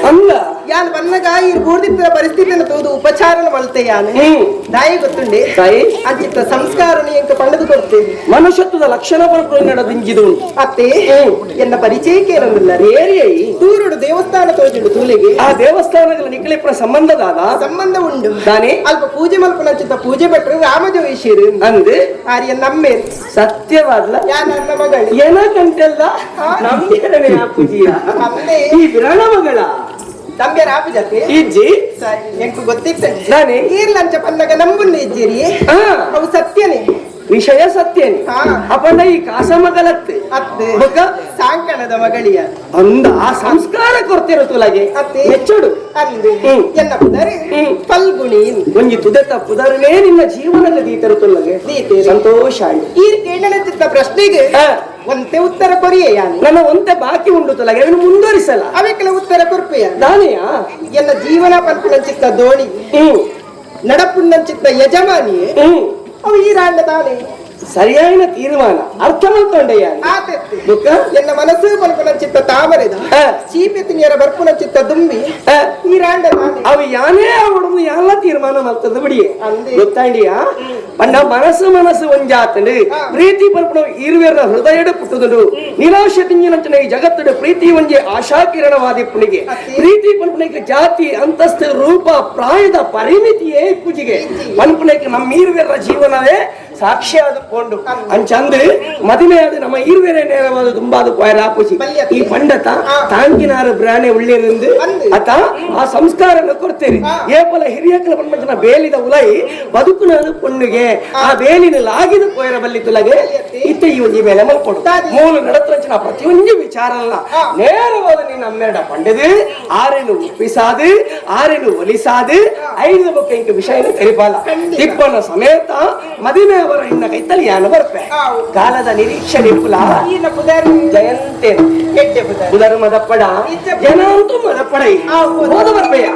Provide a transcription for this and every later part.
ಅಲ್ಲ ಯಾನ್ ಬನ್ನಗ ಈ ಗೂಡ್ದಿತ್ತ ಪರಿಸ್ಥಿತಿಯನ್ನು ತೋದು ಉಪಚಾರನ ಮಲ್ತೆ ಯಾನೆ ದಾಯಿ ಗೊತ್ತುಂಡೆ ತಾಯಿ ಅಂಚಿತ್ತ ಸಂಸ್ಕಾರನಿ ಎಂಕ ಪಂಡದು ಕೊಡ್ತೇವೆ ಮನುಷ್ಯತ್ವದ ಲಕ್ಷಣ ಪರಪುರ ನಡೆದಿಂಜಿದು ಅತ್ತೆ ಎನ್ನ ಪರಿಚಯಕ್ಕೆ ಏನೊಂದಿಲ್ಲ ಏರಿಯೈ ತೂರುಡು ದೇವಸ್ಥಾನ ತೋಜಿಡು ತೂಲಿಗೆ ಆ ದೇವಸ್ಥಾನಗಳ ನಿಖಲಿಪುರ ಸಂಬಂಧದಾದ ಸಂಬಂಧ ಉಂಡು ತಾನೇ ಅಲ್ಪ ಪೂಜೆ ಮಲ್ಪನ ಅಂಚಿತ್ತ ಪೂಜೆ ಬಿಟ್ರೆ ರಾಮಜೋಯಿಷಿರು ಅಂದ್ ಆರ್ಯ ನಮ್ಮೆ ಸತ್ಯವಾದ್ಲ ಯಾ ನನ್ನ ಮಗಳು ಏನ ಕಂಟೆಲ್ಲ ನಮ್ಗೆ ಆ ಪೂಜಿಯ ಅಲ್ಲೇ ಈ ವಿರಳ ಮಗಳ ನಮ್ಗೆ ರಾಪು ಜತೆ ಇಜ್ಜಿ ಎಂಕು ಗೊತ್ತಿತ್ತ ನಾನೇ ಈರ್ಲಂಚ ಪನ್ನಗ ನಂಬುನ್ನ ಇಜ್ಜಿರಿ ಅವು ಸತ್ಯನೇ ವಿಷಯ ಸತ್ಯನೇ ಅಪ್ಪಣ್ಣ ಈ ಕಾಸ ಮಗಲತ್ತೆ ಅತ್ತೆ ಬೊಕ್ಕ ಸಾಂಕಣದ ಮಗಳಿಯ ಅಂದ ಆ ಸಂಸ್ಕಾರ ಕೊಡ್ತಿರೋ ತುಲಗೆ ಅತ್ತೆ ಹೆಚ್ಚೋಡು ಅಂದೆ ಎನ್ನ ಪುದರೆ ಫಲ್ಗುಣಿ ಒಂಜಿ ತುದೆ ತಪ್ಪುದರನೇ ನಿನ್ನ ಜೀವನದ ದೀತರು ತುಲಗೆ ಸಂತೋಷ ಈ ಕೇಳನಚಿತ್ತ ಪ್ರಶ್ನೆಗೆ ಒಂತೆ ಉತ್ತರ ಕೊರಿಯೇ ಯಾನೆ ನನ್ನ ಒಂತೆ ಬಾಕಿ ಉಂಡು ತುಲಗೆ ಅದನ್ನು ಮುಂದುವರಿಸಲ್ಲ ಅವಕ್ಕೆಲ್ಲ ಉತ್ತರ ಕೊರ್ಪೆಯ ನಾನೆಯಾ ಎನ್ನ ಜೀವನ ಪಂಪಿನಂಚಿತ್ತ ದೋಣಿ ನಡಪುನ್ನಂಚಿತ್ತ ಯಜಮಾನಿಯೇ ಅವು ಈ ರಾಂಡ ತಾನೆ ಸರಿಯಾದ ತೀರ್ಮಾನ ಅರ್ಥ ಮಾಡ್ಕೊಂಡೆಯ ಎನ್ನ ಮನಸ್ಸು ಪಂಪಿನಂಚಿತ್ತ ತಾಮರೆದ ಚೀಪೆತಿನಿಯರ ಬರ್ಪುನಂಚಿತ್ತ ದುಂಬಿ ಈ ರಾಂಡ ತಾನೆ ಅವು ಯಾನೇ ಅವಡನ್ನು ಎಲ್ಲ ತೀರ್ಮಾನ ಮಾಡ್ತದ ಬಿಡಿ ಗೊತ್ತಾಂಡಿಯಾ ಪಂಡ ಮನಸ್ಸು ಒಂಜಾತಂಡು ಪ್ರೀತಿ ಪರ್ಪಣ ಇರುವೆರ ಹೃದಯದ ಪುಟ್ಟುದು ನಿರಾಶ ತಿಂಜಿನಂಚಿನ ಈ ಜಗತ್ತದ ಪ್ರೀತಿ ಒಂಜೆ ಆಶಾಕಿರಣವಾದಿ ಪುಣಿಗೆ ಪ್ರೀತಿ ಪಂಪಣಕ್ಕೆ ಜಾತಿ ಅಂತಸ್ತು ರೂಪ ಪ್ರಾಯದ ಪರಿಮಿತಿಯೇ ಪೂಜೆಗೆ ಪಂಪಣಕ್ಕೆ ನಮ್ಮ ಇರುವೆರ ಜೀವನವೇ ಸಾಕ್ಷಿ ಆದುಕೊಂಡು ಅಂಚಂದ್ ಮದುವೆ ಆದ ನಮ್ಮ ಇರುವೆರೆ ನೇರವಾದ ತುಂಬಾದ ಪೂಜಿ ಈ ಪಂಡತ ತಾಂಕಿನಾರು ಬ್ರಾಣೆ ಉಳ್ಳಿರಿಂದ ಅತ ಆ ಸಂಸ್ಕಾರ ಕೊಡ್ತೇವೆ ಏಪಲ ಹಿರಿಯಕ್ಕಲ ಪಂಡ ಬೇಲಿದ ಉಲೈ ಬದುಕುನಾದ ಪೊಣ್ಣಿಗೆ ಆ ಬೇಲಿನ ಲಾಗಿದ ಪೋಯರ ಬಲ್ಲಿ ತುಲಗೆ ಇತ್ತ ಈ ಒಂಜಿ ಮೇಲೆ ಮಲ್ಕೊಡು ಮೂಲ ನಡತ್ರಂಚಿನ ಪ್ರತಿಯೊಂದು ವಿಚಾರ ಅಲ್ಲ ನೇರವಾದ ನೀನು ಅಮ್ಮೆರಡ ಪಂಡದು ಆರೇನು ಉಪ್ಪಿಸಾದು ಆರೇನು ಒಲಿಸಾದು ಐದು ಬೊಕ್ಕ ಇಂಕ ವಿಷಯನ ತೆರಿಪಾಲ ತಿಪ್ಪನ ಸಮೇತ ಮದುವೆ ಅವರ ಇನ್ನ ಕೈತಲ್ಲಿ ಯಾನು ಬರ್ಪೆ ಕಾಲದ ನಿರೀಕ್ಷೆ ನಿಪ್ಪುಲ ಜಯಂತೆ ಪುದರ್ ಮದಪ್ಪಡ ಜನ ಅಂತೂ ಮದಪ್ಪಡ ಹೋದ ಬರ್ಪೆಯ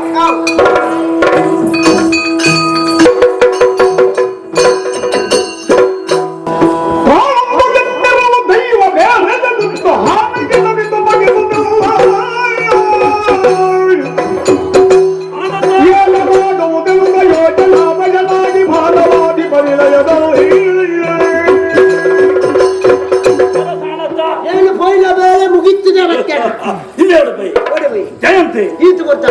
ಜಯಂತಿ ಈತು ಗೊತ್ತ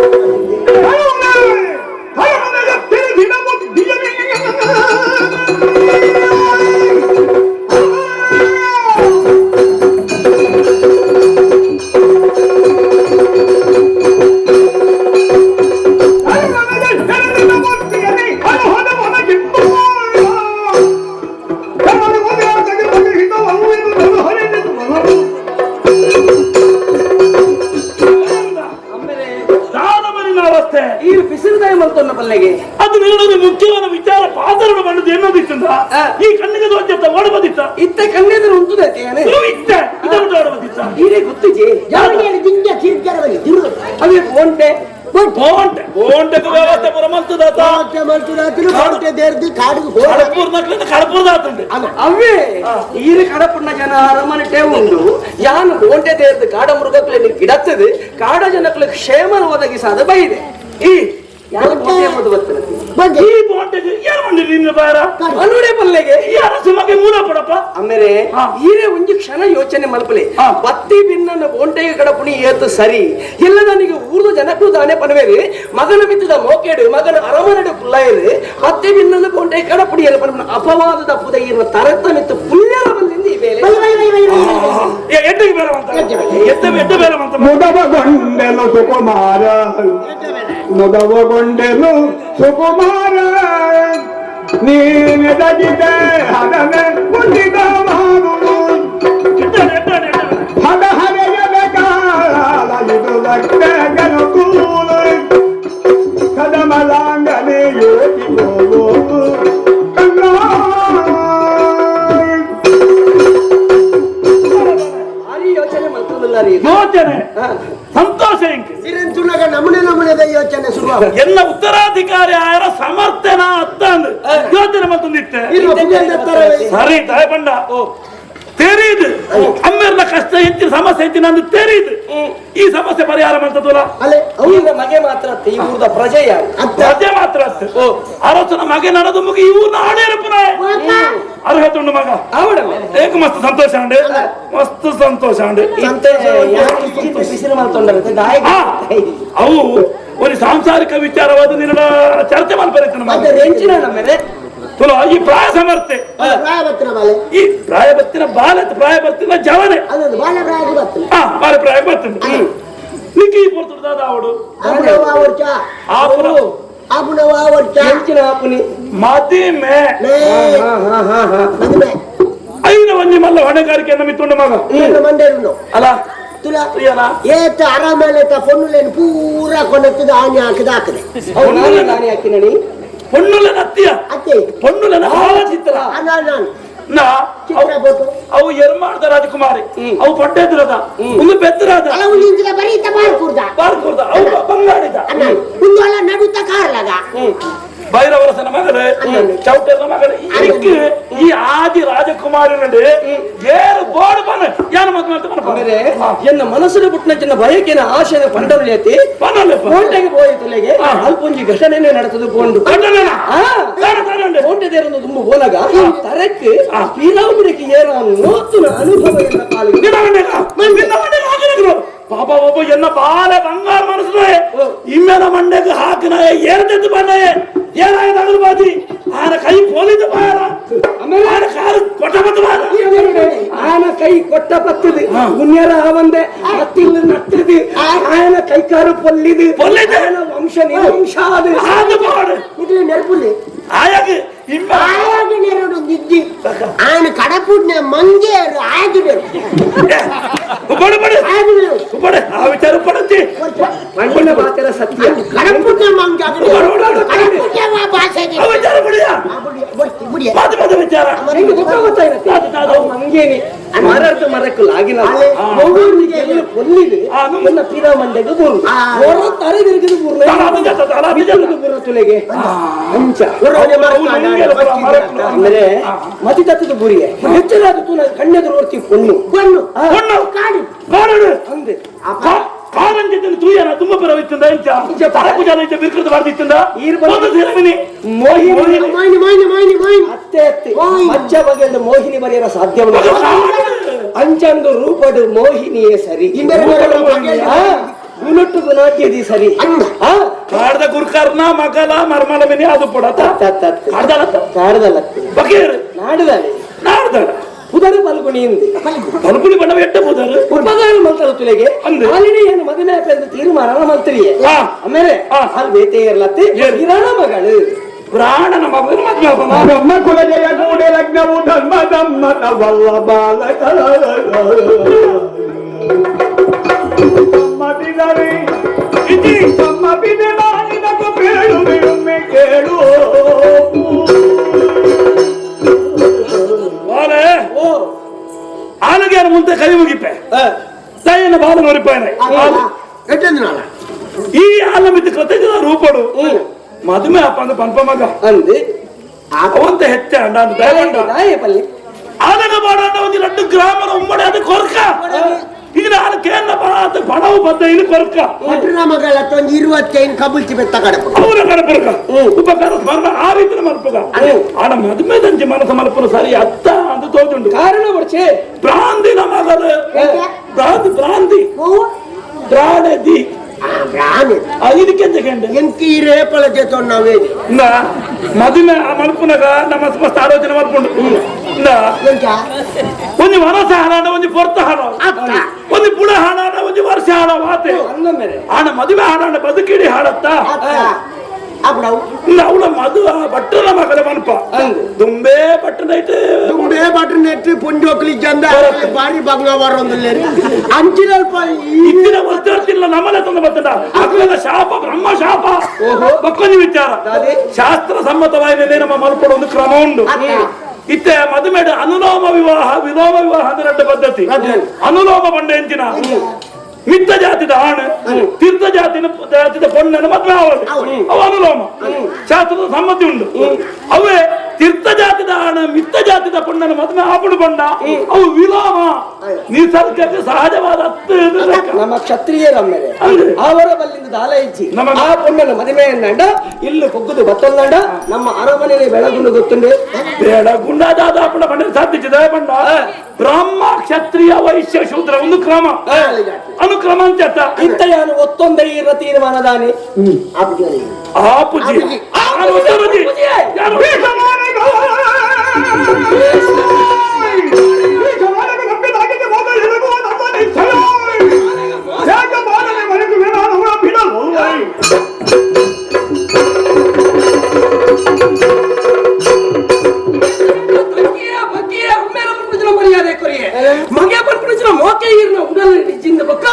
ಅದು ನೀಡೋದು ಮುಖ್ಯವಾದ ವಿಚಾರ ಪಾದರಣ ಬಂದದ್ದು ಎನ್ನೋದಿತ್ತಂದ ಈ ಕಣ್ಣಿಗೆ ದೋಚತ್ತ ಓಡಬದಿತ್ತ ಇತ್ತ ಕಣ್ಣೆದು ಉಂಟುದೈತೆ ಇತ್ತ ಇದನ್ನು ಓಡಬದಿತ್ತ ಹೀಗೆ ಗೊತ್ತಿಜೆ ಯಾವನಿಗೆ ದಿಂಗ ಕಿರ್ಗರವಲ್ಲಿ ದಿರು ಅವೇ ಫೋನ್ಟೆ ಬೋಂಟೆಗೆ ವ್ಯವಸ್ಥೆ ಪುರ ಮಲ್ತದಾತ ಕಾಡುಗೆ ದೇರ್ದು ಕಾಡುಗೆ ಕಡಪುರದಾತುಂಟು ಅವೇ ಈರು ಕಡಪುಣ್ಣ ಜನ ಅರಮನೆ ಟೇ ಉಂಡು ಯಾನು ಬೋಂಟೆ ದೇರ್ದು ಕಾಡ ಮೃಗಕ್ಲೆ ಗಿಡತ್ತದು ಕಾಡ ಜನಕ್ಲೆ ಕ್ಷೇಮ ಒದಗಿಸಾದ ಬೈದೆ ಈ ಈ ಬೋಂಟೆಗೆ ಏನು ಬಂದಿರಿ ನಿನ್ನ ಬಾರ ಅನುಡೆ ಪಲ್ಲೆಗೆ ಈ ಅರಸಿಮಗೆ ಮೂಲ ಪಡಪ್ಪ ಆಮೇಲೆ ಈರೇ ಒಂಜಿ ಕ್ಷಣ ಯೋಚನೆ ಮಲ್ಪಲೆ ಬತ್ತಿ ಭಿನ್ನ ಬೋಂಟೆಗೆ ಕಡಪುಣಿ ಏತು ಸರಿ ಎಲ್ಲ ನನಗೆ ಊರ್ದ ಜನಕ್ಕೂ ದಾನೆ ಪನವೇರಿ ಮಗನ ಬಿತ್ತದ ಮೋಕೇಡು ಮಗನ ಅರಮನೆಡು ಪುಲ್ಲಾಯರು ಬತ್ತಿ ಭಿನ್ನ ಬೋಂಟೆಗೆ ಕಡಪುಣಿ ಎಲ್ಲ ಪನ ಅಪವಾದದ ಪುದ ಇರುವ ತರತ ಮಿತ್ತು ಪುಣ್ಯರ ಬಂದಿಂದ ಈ ಬೇರೆ ಎಡ್ಡೆಗೆ ಬೇರವಂತ ಎಡ್ಡೆ ಬೇರವಂತ ಮುದವಗೊಂಡೆಲು ಸುಕುಮಾರ ಮುದವಗೊಂಡೆಲು ಸುಕುಮಾರ ನೀನೆದಗಿದೆ ಹದನೆ ಮುಂದಿದ ಮಾರುಳು ಹದ ಹರೆಯಬೇಕಾಲ ಇದು ಲಗ್ನಗನ ಕೂಲು ಕದಮಲಾಂಗನೆ ಯೋಚಿಸೋದು ಯೋಚನೆ ಮಲ್ಕೋದಿಲ್ಲ ಯೋಚನೆ ಸಂತೋಷ ನಮೂನೆ ಯೋಚನೆ ಶುರು ಎಲ್ಲ ಉತ್ತರಾಧಿಕಾರಿ ಆಯರ ಸಮರ್ಥನ ಅತ್ತ ಯೋಚನೆ ಮತ್ತೊಂದಿತ್ತೆ ಸರಿ ಸರಿ ತಾಯಿ ಬಂಡ ತೆರೀದು ಅಮ್ಮೆರ್ನ ಕಷ್ಟ ಹೆಚ್ಚಿನ ಸಮಸ್ಯೆ ಹೆಚ್ಚಿನ ಅಂದು ತೆರೀದು ಈ ಸಮಸ್ಯೆ ಪರಿಹಾರ ಮಾಡ್ತದಲ್ಲ ಅಲೆ ಅವನ ಮಗೆ ಮಾತ್ರ ಅತ್ತೆ ಈ ಊರದ ಪ್ರಜೆ ಯಾರು ಅದೇ ಮಾತ್ರ ಅಷ್ಟೇ ಅರಸನ ಮಗೆ ನಡೆದು ಮುಗಿ ಇವ್ರನ್ನ ಆಡೇರು ಪುನಃ ಅರ್ಹತೆ ಉಂಡು ಮಗ ಆವಡ ಏಕ ಮಸ್ತ್ ಸಂತೋಷ ಅಂಡೆ ಮಸ್ತ್ ಸಂತೋಷ ಅಂಡೆ ಬಿಸಿಲು ಮಾಡ್ಕೊಂಡ್ರೆ ಅವು ಒಂದು ಸಾಂಸಾರಿಕ ವಿಚಾರವಾದ ನಿನ್ನ ಚರ್ಚೆ ಮಾಡ್ಬಾರ ಮತ್ತೆ ರೆಂಚಿನ ನಮ್ಮೇಲೆ ತುಲ ಈ ಪ್ರಾಯ ಸಮರ್ಥೆ ಈ ಪ್ರಾಯ ಬತ್ತಿನ ಬಾಲ ಪ್ರಾಯ ಬತ್ತಿನ ಜವನೆ ಬಾಲ ಪ್ರಾಯ ಬರ್ತದೆ ನಿಕ್ಕೆ ಈ ಪೊರ್ತುದಾದ ಅವಡು ಆಪುರು ರೆಂಚಿನ ಆಪುನಿ ಮದಿಮೆ ಐನ ಒಂಜಿ ಮಲ್ಲ ಹೊಣೆಗಾರಿಕೆಯನ್ನು ಮಿತ್ತುಂಡು ಮಗ ಅಲ್ಲ ಪ್ರಿಯನಾ ಆರಾಮಲ್ಲ ಪೊನ್ನುಲೇನು ಪೂರ ಕೊನೆತ್ತದ ಆನೆ ಹಾಕಿದ ಹಾಕದೆ ನಾನೇ ಹಾಕಿನಣಿ ಪೊಣ್ಣುಲ ನತ್ತಿಯ ಅತ್ತೆ ಪೊಣ್ಣುಲ ಚಿತ್ರ ನಾನು ನಾ ಚಿತ್ರ ಬೋಟು ಅವು ಎರ್ಮಾಡ್ದ ರಾಜಕುಮಾರಿ ಅವು ಪಡ್ಡೆದ್ರದ ಒಂದು ಬೆತ್ತರಾದ ಅಲವು ನಿಂತಿನ ಬರೀತ ಬಾರ್ಕೂರ್ದ ಬಾರ್ಕೋರ್ದ ಅವು ಬಂಗಾಡಿದ ಒಂದು ಅಲ್ಲ ನಡುತ್ತ ಕಾರ್ಲಗ ಭೈರವರಸನ ಮಗನೇ ಚೌಟರ್ನ ಮಗನೇ ಇದಕ್ಕೆ ಈ ಆದಿ ರಾಜಕುಮಾರಿ ನಡೆ ಏರು ಬೋರ್ಡ್ ಬನ ಯಾನ ಮಗನ ಆಮೇಲೆ ಎನ್ನ ಮನಸ್ಸಿನ ಪುಟ್ಟನ ಬಯಕೆನ ಆಶೆನ ಪಂಡರುಳಿಯತಿ ಕೋಟೆಗೆ ಹೋಯಿತಲೆಗೆ ಅಲ್ಪೊಂಜಿ ಘಟನೆ ನಡೆತದು ಕೊಂಡು ಕೋಟೆ ದೇರನ್ನು ತುಂಬ ಹೋಲಗ ತರಕ್ಕೆ ಶ್ರೀರಾಮನಿಗೆ ಏನ ನೂತನ ಅನುಭವ ಎನ್ನ ಪಾಲಿಗೆ ಪಾಪ ಒಬ್ಬ ಎನ್ನ ಬಾಲ ಬಂಗಾರ ಮನಸ್ಸು ಇಮ್ಮೆನ ಮಂಡೆಗೆ ಹಾಕಿನ ಏರ್ದೆದ್ದು ಬಂದ ಏನಾಯ್ತು ಅದ್ರ ಬಾಜಿ ಆನ ಕೈ ಪೋಲಿದ ಬಾರ ಆಮೇಲೆ ಆನ ಕಾರು ಕೊಟ್ಟ ಬತ್ತು ಬಾರ ಆನ ಕೈ ಕೊಟ್ಟ ಬತ್ತದು ಮುನ್ಯರ ಆವಂದೆ ಹತ್ತಿಲ್ಲ ನತ್ತಿದು ಆಯನ ಕೈ ಕಾರು ಪೊಲ್ಲಿದು ಆಯನ ವಂಶ ನಿರ್ವಂಶ ಅದು ಬಾಡು ಇದು ನೆರಪುಲ್ಲಿ ಆಯಾಗಿ ಆಯಾಗಿ ನೆರಡು ನಿದ್ದಿ ಆಯನ ಕಡಪುಡ್ನ ಮಂಗೆ ಆಗಿದರು ಬಡ ಬಡ ಆಗಿದರು ಬಡ ಆ ವಿಚಾರ ಪಡಂತಿ ಮಣ್ಣಿನ ಮಾತೆರ ಸತ್ಯ ಕಡಪುಡ್ನ ಮಂಗೆ ಆಗಿದರು ಕಡಪುಡ್ನ ಭಾಷೆ ಆ ವಿಚಾರ ಬಡಿಯ ಮಾತು ಮಾತು ವಿಚಾರ ಮಂಗೇನಿ ಮರದ್ದು ಮರಕ್ಕೂ ಆಗಿನ ಮಗುವಿಗೆ ಪೊಲ್ಲಿದು ನನ್ನ ಪಿರ ಮಂಡೆಗೆ ಬೂರು ತರೆ ತಿರುಗಿದು ಬೂರು ತುಲೆಗೆ ಅಂಚ ಅಂದ್ರೆ ಮತಿ ತತ್ತದ ಬುರಿಗೆ ಹೆಚ್ಚರಾದ ತೂನ ಕಣ್ಣೆದುರು ಓರ್ತಿ ಪೊಣ್ಣು ಅಂದೆ ಕಾರಂಜಿದ್ದನ್ನು ತೂಯನ ತುಂಬ ಪರವಿತ್ತಂದ ಇಂಚ ಪರಪೂಜಾನ ಇಂಚ ಬಿರ್ಕೃತ ಮಾಡ್ತಿತ್ತಂದ ಒಂದು ಸೇರಮಿನಿ ಮೋಹಿನಿ ಅತ್ತೆ ಅತ್ತೆ ಮಜ್ಜ ಬಗೆಯ ಮೋಹಿನಿ ಬರೆಯರ ಸಾಧ್ಯವಿಲ್ಲ ಅಂಚಂದು ರೂಪಡು ಮೋಹಿನಿಯೇ ಸರಿ ಗುಣಟ್ಟು ಗುಣಾಟ್ಯದಿ ಸರಿ ಕಾಡ್ದ ಗುರ್ಕರ್ನ ಮಗಲ ಮರ್ಮಲ ಮಿನಿ ಅದು ಪಡತ ಕಾಡ್ದಲ್ಲ ಬಗೆಯರು ನಾಡುದಾಳೆ ನಾಡ್ದಾಡ ಪುದರ್ ಪಲ್ಗುಣಿಯಿಂದ ಪಲ್ಗುಣಿ ಬಣ್ಣ ಎಟ್ಟ ಪುದರ್ ಉಪಗಾರ ಮಲ್ತಲ ತುಲೆಗೆ ಅಲ್ಲಿ ಏನು ಮಗನ ಅಂತ ತೀರ್ಮಾನ ಮಲ್ತರಿಯೇ ಆಮೇಲೆ ಅಲ್ಲಿ ಬೇತೆ ಇರ್ಲತ್ತೆ ಹಿರಣ ಮಗಳು ಪ್ರಾಣನ ಮಗನ ಮದುವೆ ಬ್ರಹ್ಮ ಕುಲಜಯ ಗೂಢ ಲಗ್ನವು ಧರ್ಮ ದಮ್ಮನ ವಲ್ಲ ಬಾಲಕ ಮದಿದರೆ ಇತಿ ತಮ್ಮ ಬಿದೆ ಮಾಡಿದಕು ಬೇಳು ಬಿಡುಮ್ಮೆ ಕೇಳು ಆಲಗೇನ ಮುಂದೆ ಕೈ ಮುಗಿಪೆ ತಾಯಿನ ಬಾಲ ನೋರಿಪಾಯನೆ ಈ ಆಲ ಮಿತ್ತು ಕೃತಜ್ಞ ರೂಪಡು ಮದುವೆ ಅಪ್ಪ ಅಂದ್ರೆ ಪಂಪ ಮಗ ಅಂದೆ ಅವಂತ ಹೆಚ್ಚ ಅಂಡ ಅಂತ ಪಲ್ಲಿ ಆಲಗ ಬಾಡ ಒಂದು ಲಡ್ಡು ಗ್ರಾಮನ ಉಮ್ಮಡೆ ಅದು ಕೊರ್ಕ ಇದನ್ನ ಆಲ ಕೇರಳ ಬಾತ ಪಣವು ಬದ್ದ ಇಲ್ಲಿ ಕೊರ್ಕ ಪಟ್ಟಣ ಮಗಳ ಒಂದು 25 ಕಬುಲ್ಚಿ ಬೆತ್ತ ಕಡಪ ಅವರ ಕಡಪರ್ಕ ಉಪಕಾರ ಸ್ಮರಣ ಆ ರೀತಿಯ ಮಲ್ಪಗ ಆಡ ಮದುವೆ ದಂಜಿ ಮನಸ್ಸು ಮಲ್ಪನ ಸರಿ ಅತ್ತ ಅಂತ ತೋಜುಂಡು ಕಾರಣ ಬರ್ಚೆ ಭ್ರಾಂತಿ ನಮಗದ ಭ್ರಾಂತಿ ಪ್ರಾಣದಿ ಇದಕ್ಕೆ ಎಂಕಿ ರೇಪಳ ಜೊತೆ ನಾವೇ ಮದುವೆ ಮಲ್ಪುನಗ ನಮ್ಮ ಮಸ್ತ್ ಆಲೋಚನೆ ಮಾಡ್ಕೊಂಡು ಒಂದು ಮನಸ ಹಾಡ ಒಂದು ಪೊರ್ತ ಹಾಡ ಒಂದು ಬುಡ ಹಾಡ ಒಂದು ವರ್ಷ ಹಾಡ ಮಾತೆ ಆಣ ಮದುವೆ ಹಾಡ ಬದುಕಿಡಿ ಹಾಡತ್ತ ಅವಳ ಮದುವ ಬಟ್ಟನ ಮಗನ ಮನಪ ದುಂಬೆ ಬಟ್ಟನ ಇಟ್ಟು ದುಂಬೆ ಬಟ್ಟನ ಇಟ್ಟು ಪುಂಡಿ ಹೋಗ್ಲಿ ಜಂದ ಬಾರಿ ಬಂಗಾವಾರ ಒಂದಲ್ಲಿ ಅಂಚಿನಲ್ಪ ಇಂದಿನ ಗೊತ್ತಿರ್ತಿಲ್ಲ ನಮ್ಮನೆ ತಂದು ಬರ್ತದ ಅಗ್ಲದ ಶಾಪ ಬ್ರಹ್ಮ ಶಾಪ ಮಕ್ಕಳು ವಿಚಾರ ಶಾಸ್ತ್ರ ಸಮ್ಮತವಾಗಿ ನಮ್ಮ ಮಲ್ಪಡ ಒಂದು ಕ್ರಮ ಉಂಟು ಇತ್ತೆ ಮದುಮೇಡ ಅನುಲೋಮ ವಿವಾಹ ವಿಲೋಮ ವಿವಾಹ ಅಂದ್ರೆ 2 ಪದ್ಧತಿ ಅನುಲೋಮ ಬಂಡ ಎಂಚಿನ ಮಿತ್ತ ಜಾತಿದ ಆಣ್ ತೀರ್ಥ ಜಾತಿದ ಪೊಣ್ಣನ ಮದ್ವೆ ಅವ ಅನುಲೋಮ ಶಾಸ್ತ್ರದ ಸಮ್ಮತಿ ಉಂಟು ಅವೇ ತೀರ್ಥ ಜಾತಿದ ಹಣ ಮಿತ್ತ ಜಾತಿದ ಪುಣ್ಣನ ಮದುವೆ ಆಪಡು ಬಂಡ ಅವು ವಿಲೋಮ ನಿಸರ್ಗಕ್ಕೆ ಸಹಜವಾದ ನಮ್ಮ ಕ್ಷತ್ರಿಯರ ಮೇಲೆ ಅವರ ಬಲ್ಲಿಂದ ದಾಲ ಇಚ್ಚಿ ಆ ಪುಣ್ಣನ ಮದುವೆಯನ್ನಂಡ ಇಲ್ಲಿ ಕುಗ್ಗುದು ಬತ್ತೊಂದಂಡ ನಮ್ಮ ಅರಮನೆಯಲ್ಲಿ ಬೆಳಗುಂಡು ಗೊತ್ತುಂಡು ಬೆಳಗುಂಡಾದ ಪುಣ್ಣ ಬಂಡ ಸಾಧಿಸಿದ ಬಂಡ ಬ್ರಹ್ಮ ಕ್ಷತ್ರಿಯ ವೈಶ್ಯ ಶೂದ್ರ ಒಂದು ಕ್ರಮ ಅನುಕ್ರಮ ಅಂತ ಇಂತ ಯಾನು ಒತ್ತೊಂದೈ ಇರ ತೀರ್ಮಾನದಾನೆ ಆಪುಜಿ ಮರ್ಯಾದೆ ಕೊರಿಯೆ ಮಗೆ ಬರ್ಪಿಡಿಸಿನ ಮೋಕೆ ಇರ್ನ ಉಡಲ್ ನಿಜಿಂದ ಬೊಕ್ಕ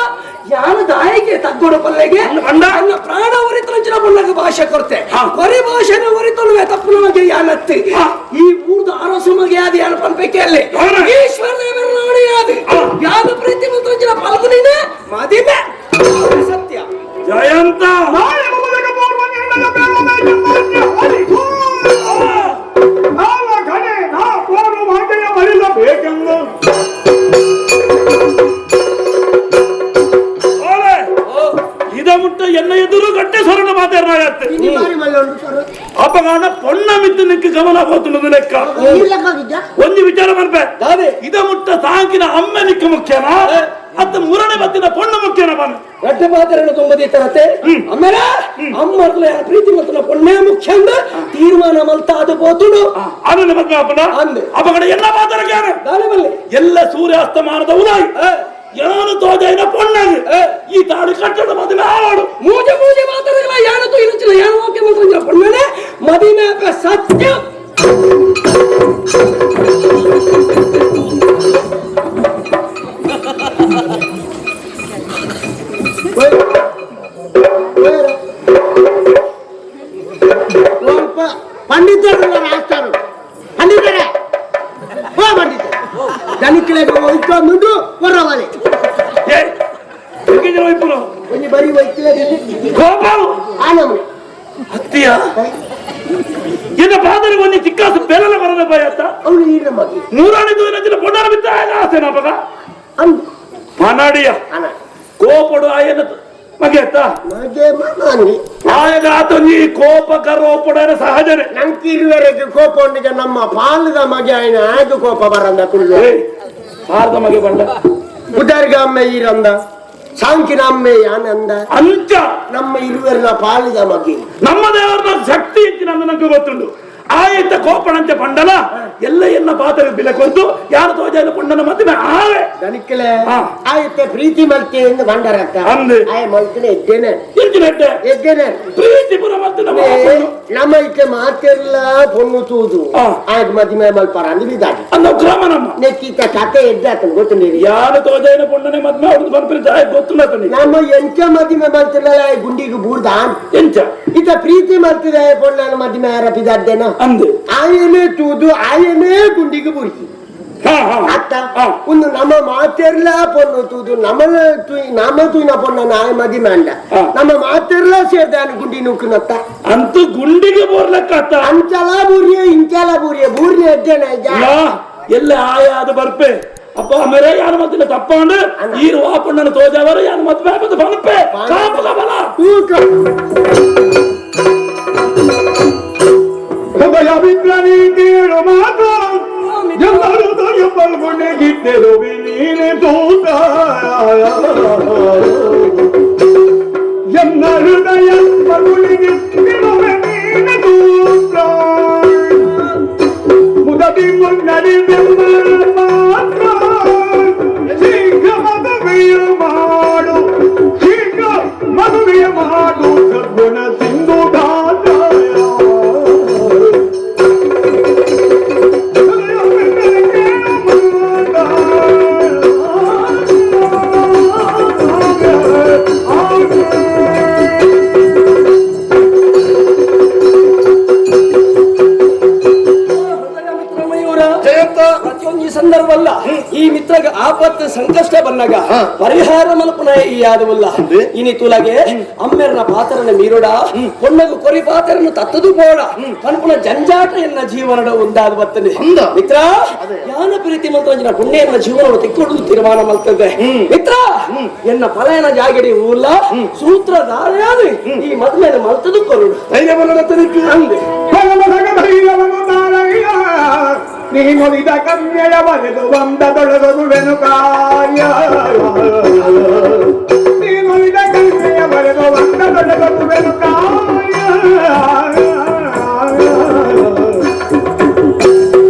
ಯಾನ ದಾಯಿಗೆ ತಗ್ಗೋಡ ಪಲ್ಲೆಗೆ ಅನ್ನ ಪ್ರಾಣ ಒರಿತಂಚಿನ ಬಣ್ಣಗ ಭಾಷೆ ಕೊರತೆ ಕೊರಿ ಭಾಷೆನ ಒರಿತಲ್ವೇ ತಪ್ಪು ನಮಗೆ ಯಾನತ್ತಿ ಈ ಊರ್ದ ಅರಸು ಮಗೆ ಆದ ಯಾನ ಪಂಪೆಕೆಯಲ್ಲಿ ಈಶ್ವರ ದೇವರ ನೋಡಿ ಆದ ಯಾನ ಪ್ರೀತಿ ಮಂತ್ರಂಚಿನ ಪಾಲ್ಗೊನಿನ ಮದಿಮೆ ಸತ್ಯ ಜಯಂತ ಇದ ಮುಟ್ಟ ಎನ್ನ ಎದುರು ಗಟ್ಟೆ ಸ್ವರಣ ಮಾತಾಡಲಾಗತ್ತೆ ಅಪಗಾನ ಪೊಣ್ಣ ಮಿತ್ತು ನಿಕ್ಕ ಗಮನ ಹೋತುಂಡು ಲೆಕ್ಕ ಒಂದು ವಿಚಾರ ಮಾಡ್ಬೇ ಇದ ಮುಟ್ಟ ಸಾಂಕಿನ ಅಮ್ಮ ನಿಕ್ಕ ಮುಖ್ಯನಾ ಅತ್ತ ಮೂರನೇ ಬತ್ತಿನ ಪೊಣ್ಣ ಮುಖ್ಯನ ಬನ್ನ ಗಡ್ಡೆ ಮಾತಾಡಲು ತುಂಬದಿ ತರತೆ ಆಮೇಲೆ ಅಮ್ಮರ್ಲ ಯಾರ ಪ್ರೀತಿ ಮತ್ತನ ಪೊಣ್ಣೆ ಮುಖ್ಯ ಅಂದ ತೀರ್ಮಾನ ಮಲ್ತ ಅದು ಬೋತುಡು ಅದನ್ನ ಮದ್ವೆ ಅಪ್ಪನ ಅಪಗಡ ಎಲ್ಲ ಮಾತಾಡಕ್ಯಾನ ಎಲ್ಲ ಸೂರ್ಯಾಸ್ತಮಾನದ ಉಲಾಯಿ ಯಾನು ತೋಜೈನ ಪೊಣ್ಣಗೆ ಈ ತಾಡು ಕಟ್ಟಡ ಮದುವೆ ಆವಾಡು ಮೂಜೆ ಮೂಜೆ ಮಾತಾಡಲ್ಲ ಯಾನು ತೋ ಇರುಚಿಲ್ಲ ಯಾನು ಓಕೆ ಮಾತಾಡ ಪೊಣ್ಣನೆ ಮದಿಮೆ ಸತ್ಯ పండితులు రాస్తారు పండితులే ఓ పండితులు ధనికులే ఇంకో ముందు కొర్రవాలి కొంచెం బరి వైద్యులే ಹತ್ತಿಯ ಇನ್ನ ಬಾದರಿ ಒಂದು ಚಿಕ್ಕಾಸು ಬೆರಳ ಬರದ ಭಯತ್ತ ಅವನು ಈರಮ್ಮ ಮೂರಾಣಿದು ಏನಂತಿನ ಪೊಂಡಾರ ಬಿದ್ದ ಆಸೆ ನಮಗ ಮನಾಡಿಯ ಕೋಪಡು ಆಯನ ಮಗೆ ಅತ್ತ ಆಯನ ಆತನಿ ಕೋಪ ಕರೋಪಡ ಸಹಜನೆ ನಂಗೆ ಇರುವರೆಗೆ ಕೋಪ ಉಂಡಿಗೆ ನಮ್ಮ ಪಾಲದ ಮಗೆ ಆಯ್ನ ಆಗ ಕೋಪ ಬರಂದ ಕುಳ್ಳು ಪಾಲದ ಮಗೆ ಬಂದ ಉದರ್ಗ ಅಮ್ಮ ಈರಂದ ಸಾಂಕಿನ ಅಮ್ಮೆ ಆನಂದ ಅಂಚ ನಮ್ಮ ಇರುವರಿನ ಪಾಲಿದ ಮಗೆ ನಮ್ಮ ದೇವರ ಶಕ್ತಿ ಅಂತ ನನಗೆ ಗೊತ್ತುಂಡು ಆಯ್ತ ಕೋಪಣಂತೆ ಪಂಡಲ ಎಲ್ಲ ಎನ್ನ ಪಾತ್ರ ಬಿಲೆ ಕೊದ್ದು ಯಾರು ತೋಜನ ಪುಂಡನ ಮದುವೆ ಆವೆ ದನಿಕ್ಕಲೆ ಆಯ್ತ ಪ್ರೀತಿ ಮಲ್ತೆ ಎಂದು ಬಂಡರಕ್ಕ ಅಂದೆ ಆಯ ಮಲ್ತನೆ ಎದ್ದೇನೆ ಎದ್ದೇನೆ ಪ್ರೀತಿ ಪುರ ಮತ್ತೆ ನಮ್ಮ ಇಕ್ಕೆ ಮಾತೆಲ್ಲ ಪೊಣ್ಣು ತೂದು ಆಯ್ತ ಮದುವೆ ಮಲ್ಪಾರ ಅಂದ್ ಬಿದ್ದಾಗಿ ಅನ್ನೋ ಕ್ರಮ ನಮ್ಮ ನೆಕ್ಕಿತ ಕತೆ ಎದ್ದಾತ ಗೊತ್ತು ಯಾರು ತೋಜನ ಪುಂಡನೆ ಮದುವೆ ಅವ್ರದ್ದು ಬಂದ್ಬಿಟ್ಟು ಗೊತ್ತು ನಮ್ಮ ಎಂಚ ಮದುವೆ ಮಲ್ತಿಲ್ಲ ಗುಂಡಿಗೆ ಬೂರ್ದ ಎಂಚ ಇತ ಪ್ರೀತಿ ಮಲ್ತಿದೆ ಪೊಣ್ಣನ ಮದುವೆ ರಪಿದಾದ್ದೇನ ಅಂದೆ ಆಯನೇ ತೂದು ಆಯನೇ ಗುಂಡಿಗೆ ಬುರ್ಕಿ ಅತ್ತ ಒಂದು ನಮ್ಮ ಮಾತೆರ್ಲ ಪೊಣ್ಣು ತೂದು ನಮ್ಮ ತೂಯಿನ ಪೊಣ್ಣನ ಆಯ ಮದಿ ಮಂಡ ನಮ್ಮ ಮಾತೆರ್ಲ ಸೇರ್ದಾನ ಗುಂಡಿ ನುಕ್ಕನತ್ತ ಅಂತೂ ಗುಂಡಿಗೆ ಬೋರ್ಲಕ್ಕ ಅಂಚಲ ಬೂರಿಯ ಇಂಚಲ ಬೂರಿಯ ಎದ್ದೇನೆ ಎಲ್ಲ ಆಯ ಅದು ಬರ್ಪೆ ಅಪ್ಪ ಮೇರೆ ಯಾರು ಮತ್ತಿನ ತಪ್ಪಾಂಡು ಈ ವಾಪಣ್ಣನ ತೋಜಾವರು ಯಾರು ಮದ್ವೆ ಆಗೋದು ಬಲ್ಪೆ ಕಾಪುಗ ಬಲ ಭಯವಿದ್ರನಿ ಕೇಳು ಮಾತು ಎಲ್ಲರೂ ಎಂಬಲ್ಗೊಂಡಿದ್ದರು ನೀನೆ ತೂತ ಎನ್ನ ಹೃದಯ ಮಗುಳಿಗೆ ಬಿಡುವೆ ನೀನೆ ತೂತ ಮುದದಿ ಮುನ್ನಡಿ ಮಾತ್ರ ಶೀಘ್ರ ಮದುವೆಯ ಮಾಡು ಶೀಘ್ರ ಮದುವೆಯ ಮಾಡು ಸದ್ಗುಣ ಸಿಂಧು ಸಂಕಷ್ಟ ಬಂದಾಗ ಪರಿಹಾರ ಮಲ್ಪನ ಯಾದವಲ್ಲ ಇನಿ ತುಲಗೆ ಅಮ್ಮೆರನ ಪಾತ್ರನ ಮೀರೋಡ ಹೊನ್ನಗು ಕೊರಿ ಪಾತ್ರನ ತತ್ತದು ಬೋಡ ಕನ್ಪುನ ಜಂಜಾಟ ಎನ್ನ ಜೀವನದ ಒಂದಾದ ಬರ್ತದೆ ಮಿತ್ರ ಜ್ಞಾನ ಪ್ರೀತಿ ಮಂತ್ರ ಪುಣ್ಯ ಎನ್ನ ಜೀವನವನ್ನು ತಿಕ್ಕೊಳ್ಳುವುದು ತೀರ್ಮಾನ ಮಾಡ್ತದೆ ಮಿತ್ರ ಎನ್ನ ಫಲಯನ ಜಾಗಡಿ ಊರ್ಲ ಸೂತ್ರಧಾರೆಯಾದ ಈ ಮದುವೆ ಮಲ್ತದು ಕೊರುಡು ಧೈರ್ಯ ಬಲ್ಲದಕ್ಕೆ ಅಂದೆ ನೀನುಳಿದ ಕನ್ಯೆಯ ಬರೆದು ಬಂದದೊಳಗದು ವೆನುಕಾಯ ನೀನುಳಿದ ಕನ್ಯೆಯ ಬರೆದು ಬಂದದೊಳಗದು ವೆನುಕಾಯ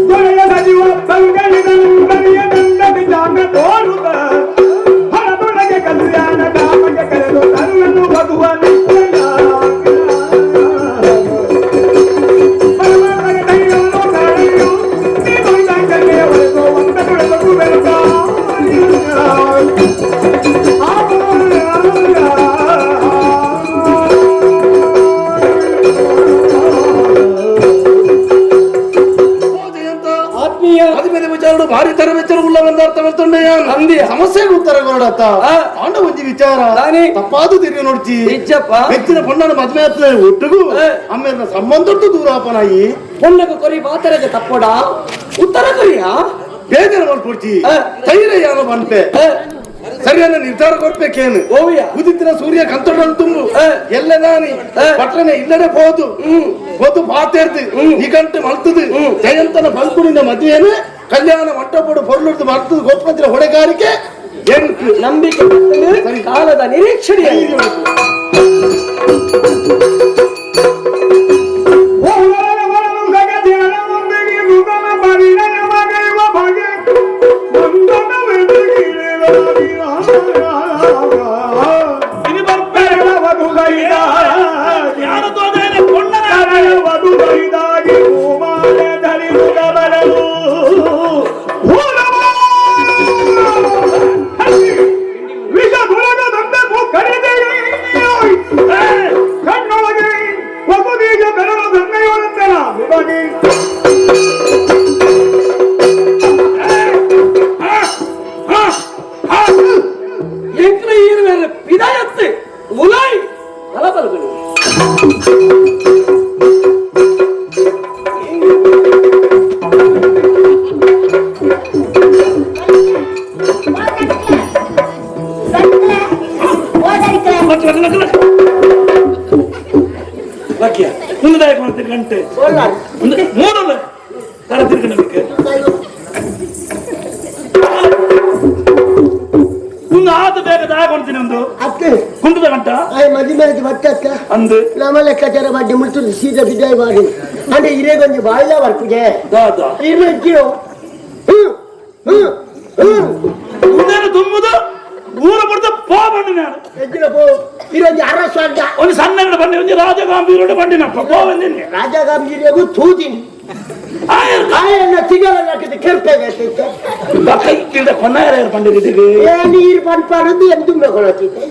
ದೊರೆಯದ ಜೀವ ಸಂಗಳಿದ ನಂದನಿಯ ದಂಡದಿ ಜಾಗ ತೋರುದ ಹೊರದೊಳಗೆ ಕಲ್ಯಾಣ ಧಾಮಗೆ ಕರೆದು ತನ್ನನ್ನು ವಧುವ ನಿಶ್ಚಯ ಭಾರಿ ತರ ವಿಚಾರ ಉಳ್ಳವಂತ ಸಮಸ್ಯೆಗೆ ಉತ್ತರ ಕೊಡತ್ತ ಆಂಡ ಒಂಜಿ ವಿಚಾರ ತಪ್ಪಾದು ತಿರುಗಿ ನೋಡ್ತಿ ಹೆಚ್ಚಿನ ಪೊಣ್ಣನ ಮದ್ವೆ ಆಗ್ತದೆ ಒಟ್ಟಿಗೂ ಆಮೇಲೆ ಸಂಬಂಧ ದೂರ ಆಪನಾಯಿ ಪೊಣ್ಣಗ ಕೊರಿ ಪಾತರಗೆ ತಪ್ಪೋಡ ಉತ್ತರ ಕೊರಿಯಾ ಬೇಜಾರು ಮಾಡ್ಕೊಡ್ತಿ ಧೈರ್ಯ ಯಾರು ಬಂತೆ ಸರಿಯಾದ ನಿರ್ಧಾರ ಕೊಡ್ಬೇಕೇನು ಉದಿತ್ತಿನ ಸೂರ್ಯ ಕಂತೊಡನ್ನು ತುಂಬು ಎಲ್ಲ ನಾನಿ ಪಟ್ಟಣೆ ಇಲ್ಲದೆ ಹೋದು ಪಾತೇರ್ದು ಈ ಗಂಟೆ ಮಲ್ತದು ಜಯಂತನ ಬಲ್ಕುನಿಂದ ಮದುವೆಯನ್ನು ಕಲ್ಯಾಣ ಮಂಟಪಡು ಪೊರ್ಲುಡ್ದು ಮಲ್ತದು ಗೋಪಂತ್ರ ಹೊಣೆಗಾರಿಕೆ ನಂಬಿಕೆ ಕಾಲದ ನಿರೀಕ್ಷಣೆ ಗಂಟೆ ಮೂರಲ್ಲ ತರ ತಿರ್ಗಕ್ಕೆ ಒಂದು ಆತ ಬೇಗ ದಾಗೊಂತೀನಿ ಒಂದು ಅಕ್ಕೆ ಕುಂಟದ ಗಂಟ ಮದುವೆ ಮತ್ತೆ ಅಕ್ಕ ಅಂದು ನಮ್ಮ ಲೆಕ್ಕಾಚಾರ ಮಾಡಿ ಮುಳ್ತು ಸೀದಾ ಬಿದ್ದಾಯಿ ಮಾಡಿ ಅಂದ್ರೆ ಇರೇಗೊಂದು ಬಾಯಿಲ ವರ್ಕಿಗೆ ಇರೇಜ್ಜಿಯೋ ತುಂಬುದು ಊರ ಬಿಡ್ತಾ ಪೋ ಬಂಡಿ ನಾನು ಎಜ್ಜಿನ ಪೋ ಇರೋದು ಯಾರ ಸ್ವಾರ್ಥ ಒಂದು ಸಣ್ಣ ಬಂಡಿ ಒಂದು ರಾಜಗಾಂಭೀರ್ಯ ಬಂಡಿನಪ್ಪ ಪೋ ಬಂದಿನಿ ರಾಜಗಾಂಭೀರ್ಯಗೂ ತೂತೀನಿ ಆಯನ್ನ ಸಿಗಲ್ಲ ಕೆರ್ಪೇಗೈತೆ ಬಕ್ಕ ಕೊನ್ನಾರ ಬಂದಿದ್ದೀವಿ ನೀರು ಪಂಪಾರದು ಎಂದು ಮೇಗೊಳತಿದ್ದೆ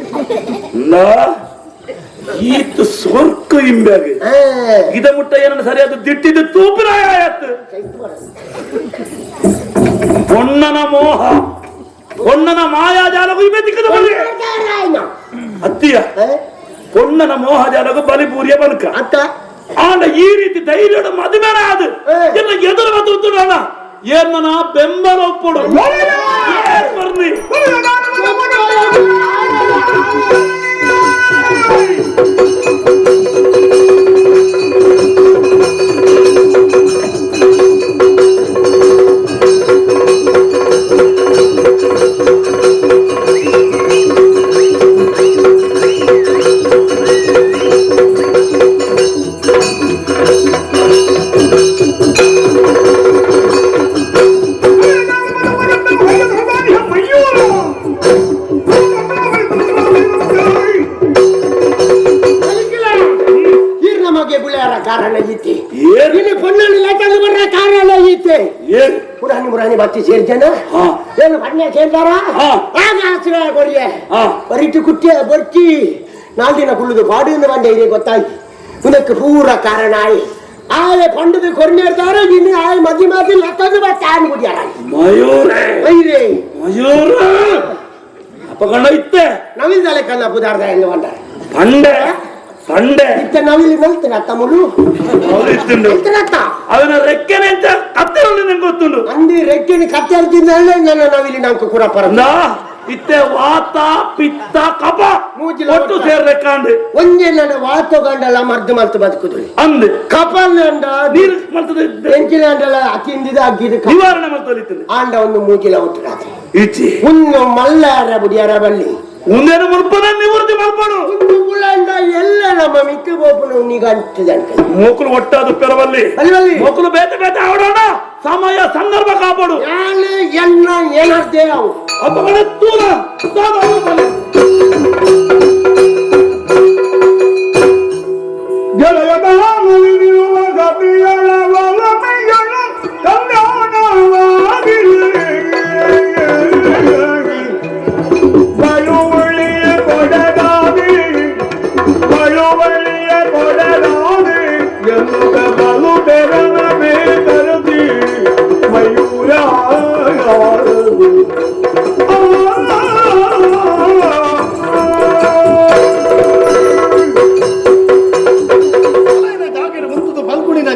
ಈತು ಸ್ವರ್ಕ ಇಂಬಾಗೆ ಇದ ಮುಟ್ಟ ಏನನ್ನ ಸರಿಯಾದ ದಿಟ್ಟಿದ್ದು ತೂಪಿರಾಯ ಆಯತ್ತು ಹೊಣ್ಣನ ಮೋಹ ಹೊಣ್ಣನ ಮಾಯಾಜಾಲಗೂ ಇವೆ ದಿಕ್ಕದ ಬಲಿ ಅತ್ತಿಯ ಹೊಣ್ಣನ ಮೋಹಜಾಲಗೂ ಬಲಿಪೂರಿಯ ಬದುಕ ಅತ್ತ ಆಂಡ ಈ ರೀತಿ ಧೈರ್ಯದ ಮದುವೆನ ಅದು ಎಲ್ಲ ಎದುರು ಬಂದು ನಾನು ಏನ ಬೆಂಬಲ ಒಪ್ಪಡು ಬರ್ನಿ पुरानी बच्ची शेर जना भन्ने खेल्दारा आज आश्रय ಕೊಡಿಯೆ ಪರಿಟು ಕುಟ್ಟಿಯ ಬರ್ತಿ 4 ದಿನ ಕುಳ್ಳುದು ಬಾಡಿಯಿಂದ ಬಂದೆ ಇದೆ ಗೊತ್ತಾಯ್ತು ಇದಕ್ಕೆ ಪೂರ ಕಾರಣ ಆಯಿ ಆಯ ಕೊಂಡದು ಕೊರ್ನೇರ್ತಾರೆ ಇನ್ನು ಆಯ ಮದಿ ಲಕ್ಕದು ತಾನು ಬುದ್ಯಾರ ಮಯೂರೇ ಐರೇ ಮಯೂರ ಅಪಗಂಡ ಇತ್ತೆ ನವಿಲ್ದಲೆ ಕಲ್ಲ ಬುದಾರ್ದ ಹೆಂಗ ಬಂದ ಪಂಡೆ ಪಂಡೆ ಇತ್ತ ನವಿಲಿ ಮಲ್ತನ ತಮ್ಮಲು ಅವನ ರೆಕ್ಕೆನೆ ಅಂತ ಕತ್ತೆ ನಂಗೆ ಗೊತ್ತುಂಡು ಅಂದಿ ರೆಕ್ಕೆನಿ ಕತ್ತೆ ಅಲ್ತಿಂದ ನನ್ನ ನವಿಲಿ ನಾಲ್ಕು ಕೂಡ ಪರಂದ ಇತ್ತೆ ವಾತ ಪಿತ್ತ ಕಪ ಮೂಜಿಲ ಒಟ್ಟು ಸೇರ್ಬೇಕಾಂಡು ಒಂಜೆ ನನ್ನ ವಾತು ಗಂಡಲ ಮರ್ದು ಮಲ್ತು ಬದುಕುದು ಅಂದ್ ಕಪಲ್ ಅಂಡ ನೀರು ಮಲ್ತದೆ ಎಂಚಿನ ಅಂಡಲ ಅಕ್ಕಿಂದಿದ ಅಗ್ಗಿದ ನಿವಾರಣೆ ಮಾಡ್ತಲಿತ್ತು ಆಂಡ ಒಂದು ಮೂಜಿಲ ಹುಟ್ಟು ಈಚಿ ಒಂದು ಮಲ್ಲಾರ ಬುಡಿಯಾರ ಬಲ್ಲಿ ಮುಂದೇನು ಮುಲ್ಪನ ನಿವೃತ್ತಿ ಮಾಡ್ಪಾಡು ಉಳ್ಳಂಡ ಎಲ್ಲ ನಮ್ಮ ಮಿಕ್ಕ ಬೋಪನ ನಿಗಂಟಿದ ಮೂಕಲು ಒಟ್ಟಾದ ಪೆರವಲ್ಲಿ ಅಲ್ಲಿ ಮೂಕಲು ಬೇತೆ ಬೇತೆ ಆಡೋಣ ಸಮಯ ಸಂದರ್ಭ ಕಾಪಾಡು ಯಾನೆ ಎನ್ನ ಏನರ್ದೇ ಅವು ಅಪಗಣ ತೂಲ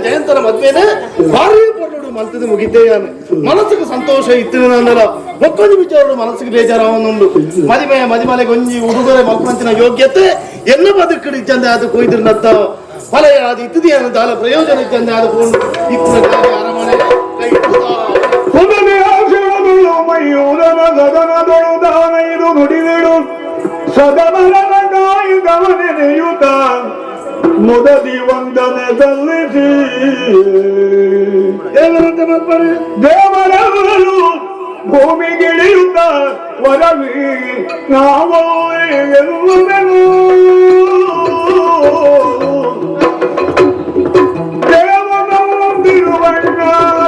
ಜಯಂತನ ಮದ್ವೆನೆ ಭಾರಿ ಪೊರ್ಲುಡು ಮಲ್ತದ ಮುಗಿತೇಯಾನೆ ಮನಸ್ಸಿಗೆ ಸಂತೋಷ ಇತ್ತಿನ ನಂದಲ ಮತ್ತೊಂದು ವಿಚಾರ ಮನಸ್ಸಿಗೆ ಬೇಜಾರಾವನ್ನುಂಡು ಮದಿಮಲೆಗೆ ಒಂಜಿ ಉಡುಗೊರೆ ಮಲ್ಪಂಚಿನ ಯೋಗ್ಯತೆ ಎನ್ನ ಬದುಕಡಿ ಇಚ್ಚಂದೆ ಅದು ಕೊಯ್ದಿರ್ನತ್ತ ಫಲಯ ಅದು ಇತ್ತಿದೆಯನ್ನು ದಾಲ ಪ್ರಯೋಜನ ಇಚ್ಚಂದೆ ಅದು ಕೊಂಡು ಇತ್ತಿನ ಅರಮನೆ ಕೈ ಮಯೂರನ ಗಗನದೊಳು ದಾನೈದು ನುಡಿದಿಡು ಸದಮರನ ಗಾಯುಗವನೆನೆಯುತ ಮುದದಿ ವಂದನೆ ಸಲ್ಲಿಸಿ ದೇವರಂತೆ ಮಲ್ಪರು ದೇವರವರು ಭೂಮಿಗಿಳಿಯುತ್ತ ವರವಿ ನಾವು ಎಲ್ಲುವೆನು ದೇವನೊಂದಿರುವಣ್ಣ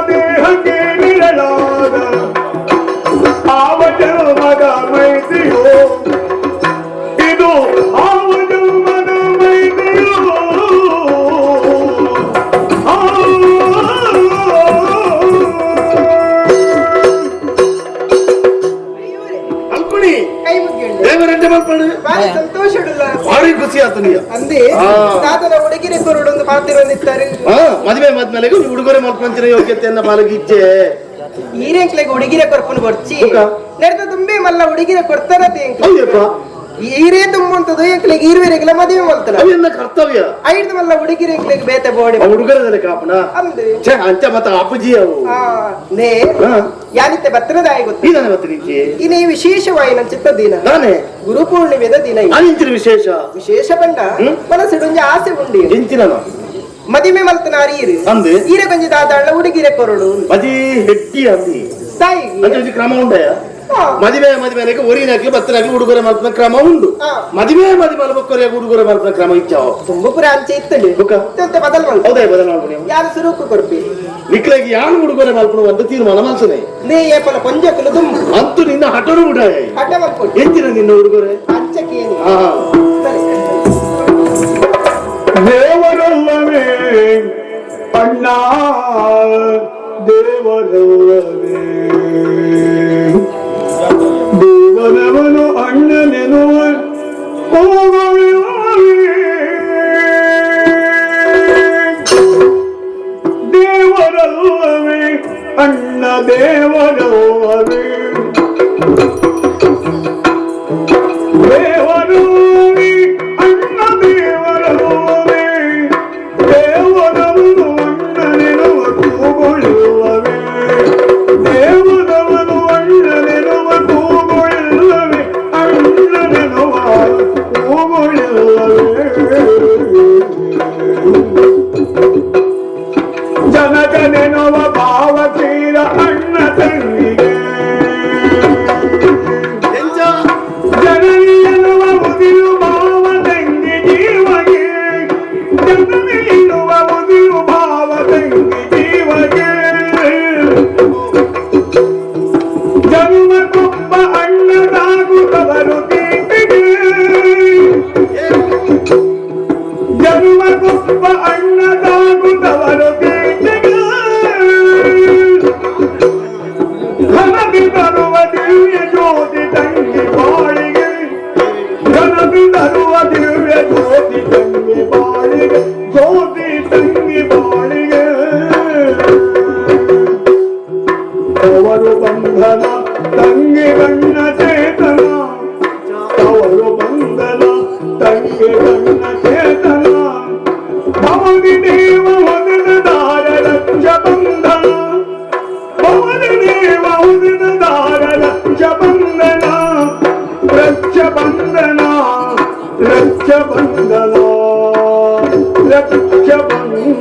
ದೇಹಕ್ಕೆ ನಿರಳಾದ ಆವ ಜನ್ಮದ ಮೈತ್ರಿಯೋ ಇದು ಆವ ಜನ್ಮದ ಮೈತ್ರಿಯೋ ಅಲ್ಪಣಿ ಕೈ ಮುಗಿಯುಂಡು ದೇವರಂತೆ ಮಲ್ಪಡು ಬಾರಿ ಸಂತೋಷ ಭಾರಿ ಖುಷಿ ಆತು ನೀ ಅಂದೆ ತಾತನ ಹುಡುಗಿರೆ ಕೊರಡೊಂದು ಪಾತಿರೊಂದಿತ್ತಾರೆ ಮದುವೆ ಮದ್ಮೇಲೆಗೂ ಉಡುಗೊರೆ ಮಲ್ಪಂಚಿನ ಯೋಗ್ಯತೆಯನ್ನ ಬಾಲಗಿಚ್ಚೆ ಈರೆಂಕ್ಲೆಗೆ ಹುಡುಗಿರೆ ಕೊರ್ಪುನು ಕೊಡ್ಚಿ ಹುಡುಗ? ನಡೆದ ತುಂಬೆ ಮಲ್ಲ ಹುಡುಗಿರೆ ಕೊಡ್ತಾರತ್ತೆ ಹೌದಪ್ಪ ಈರೇ ತುಂಬುಂತದು ಎಂಕ್ಲೆಗೆ ಈರ್ವೇರೆಗ್ಲ ಮದುವೆ ಮಲ್ತನ ಅವೆಲ್ಲ ಕರ್ತವ್ಯ ಐದು ಮಲ್ಲ ಹುಡುಗಿರೆ ಎಂಕ್ಲೆಗೆ ಬೇತೆ ಬೋಡಿ ಆ ಉಡುಗೊರೆದಲ್ಲಿ ಕಾಪಣ ಅಂದೆ ಛೆ ಅಂಚ ಮತ್ತ ಅಪ್ಪಜಿ ಅವು ನೇ ಹಾ. ಯಾನಿತ್ತೆ ಬತ್ತನದಾಯ ಗೊತ್ತು ಇದಾನೆ ಮತ್ತೆ ನಿಂಚಿ ಇನ್ನು ಈ ವಿಶೇಷವಾಯಿ ನನ್ನ ಚಿತ್ತ ದಿನ ನಾನೇ ಗುರು ಪೂರ್ಣಿಮೆದ ದಿನ ಇದು. ಅನಿಂಚಿನ ವಿಶೇಷ ವಿಶೇಷ ಬಂಡ ಮನಸ್ಸಿಡೊಂಜಿ ಆಸೆ ಉಂಡಿ ಇಂಚಿನ ಮದಿಮೆ ಮಲ್ತನ ಅರಿಯಿರು ಅಂದೆ ಈರೆ ಕೊಂಚ ದಾದಾಳ ಹುಡುಗಿರೆ ಕೊರಡು ಮದಿ ಹೆಟ್ಟಿ ಅಂದಿ ತಾಯಿಗೆ ಅಂತ ಒಂದು ಕ್ರಮ ಉಂಡಯ ಮದುವೆಗೆ ಒರಿನಾಗ್ಲಿ ಬತ್ತನಾಗ್ಲಿ ಉಡುಗೊರೆ ಮಲ್ಪನ ಕ್ರಮ ಉಂಡು ಹಾ. ಮದುವೆ ಬಕ್ಕೊರೆ ಉಡುಗೊರೆ ಮಲ್ಪನ ಕ್ರಮ ಇಚ್ಚಾವ ತುಂಬ ಪುರ ಅಂಚೆ ಇತ್ತಲಿ ಬುಕ್ಕ? ಬದಲ್ ಮಲ್ತ ಹೌದಾ ಬದಲ ಮಾಡ್ಬಿಡಿ ಯಾರು ಸುರುಕು ಕೊರ್ಪಿ ನಿಕ್ಲೆಗೆ ಯಾರು ಉಡುಗೊರೆ ಮಲ್ಪನು ಅಂತ ತೀರ್ಮಾನ ಮಲ್ಸನೆ ನೀ ಏಪಲ ಪಂಜಕಲು ತುಂಬ ಅಂತೂ ನಿನ್ನ ಹಠರು ಉಡಾಯ ಹಠ ಮಲ್ಕೊಟ್ಟು ಎಂಚಿನ ನಿನ್ನ ಉಡುಗೊರೆ ಅಂಚಕೇನು ಹಾ ಸರಿ ದೇವರಲ್ಲವೇ ಅಣ್ಣ ದೇವರಲ್ಲವೇ ದೇವರವನು ಅಣ್ಣನೆನುವ ದೇವರಲ್ಲವೇ ಅಣ್ಣ ದೇವರಲ್ಲವೇ ದೇವರು ಜ್ಯೋತಿ ತಂಗಿ ಬಾಳಿಗೆ ಜ್ಯೋತಿ ತಂಗಿ ಬಾಳಿಗೆ ಅವರು ಬಂಧನ ತಂಗಿ ಗಣ್ಣ ಚೇತನ ಅವರು ಬಂಧನ ತಂಗಿ ಗಣ್ಣ ಚೇತನ ಭವನಿ ದೇವ ಹೊದಿನದಾರ ಲಕ್ಷ ಬಂಧನ ಭವನಿ ದೇವ ಹೊದಿನದಾರ ಲಕ್ಷ ಬಂಧನ ರಕ್ಷ ಬಂಧನ ರಕ್ಷ ಬಂಧನ ರಕ್ಷ ಬಂಧನ